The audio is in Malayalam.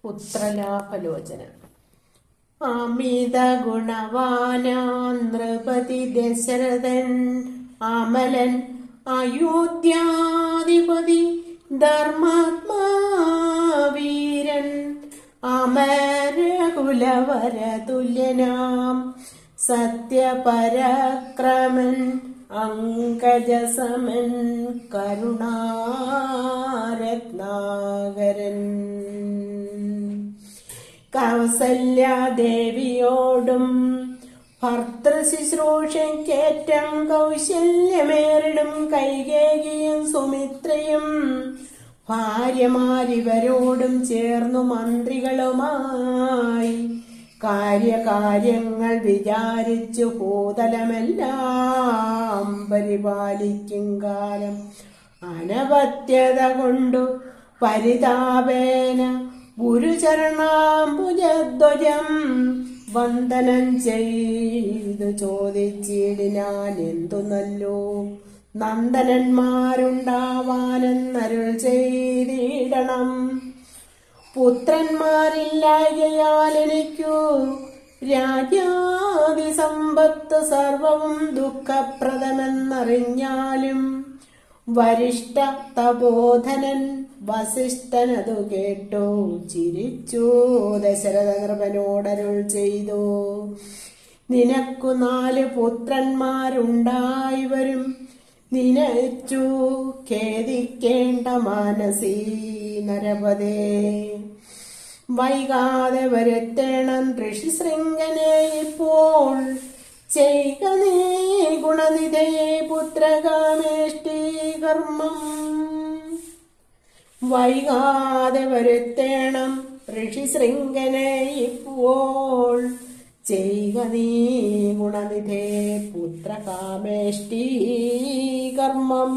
പുത്രലാഭലോചന. അമിത ഗുണവാനാൻ നൃപതി ദശരഥൻ അമലൻ അയോധ്യാധിപതി ധർമാത്മാ വീരൻ അമരകുലവര തുല്യനാം സത്യപരാക്രമൻ അങ്കജസമൻ കരുണാരത്നാകരൻ. കൗസല്യാദേവിയോടും ഭർത്തൃശുശ്രൂഷയ്ക്കേറ്റം കൗശല്യമേറിടും കൈകേയിയും സുമിത്രയും ഭാര്യമാരിവരോടും ചേർന്നു മന്ത്രികളുമായി കാര്യകാര്യങ്ങൾ വിചാരിച്ചു ഭൂതലമെല്ലാം പരിപാലിക്കും കാലം അനവത്യത കൊണ്ടു പരിതാപേന ഗുരുചരണാംബുജധ്വജം വന്ദനം ചെയ്തു ചോദിച്ചിടിനാൻ, എന്തു നല്ലോ നന്ദനന്മാരുണ്ടാവാനെന്നരുൾ ചെയ്തിടണം. പുത്രന്മാരില്ലായകയാൽ എനിക്കു രാജ്യാദിസമ്പത്ത് സർവവും ദുഃഖപ്രദമെന്നറിഞ്ഞാലും വരിഷ്ഠ തപോധനൻ വസിഷ്ഠനതു കേട്ടു ചിരിച്ചു ദശരഥ നൃപനോടരുൾ ചെയ്തു, നിനക്കു 4 പുത്രന്മാരുണ്ടായി വരും, നിനച്ചു ഖേദിക്കേണ്ട മാനസീ നരപതേ. വൈകാതെ വരുത്തേണം ഋഷിശൃംഗനെ ഇപ്പോൾ, ചെയ്ക നീ ഗുണനിധയെ പുത്രകാമേഷ്ടി കർമ്മം. വൈകാതെ വരുത്തേണം ഋഷിശൃംഗനെ ഇപ്പോൾ, ചെയ്ക നീ ഗുണനിധേ പുത്രകാമേഷ്ടി കർമ്മം.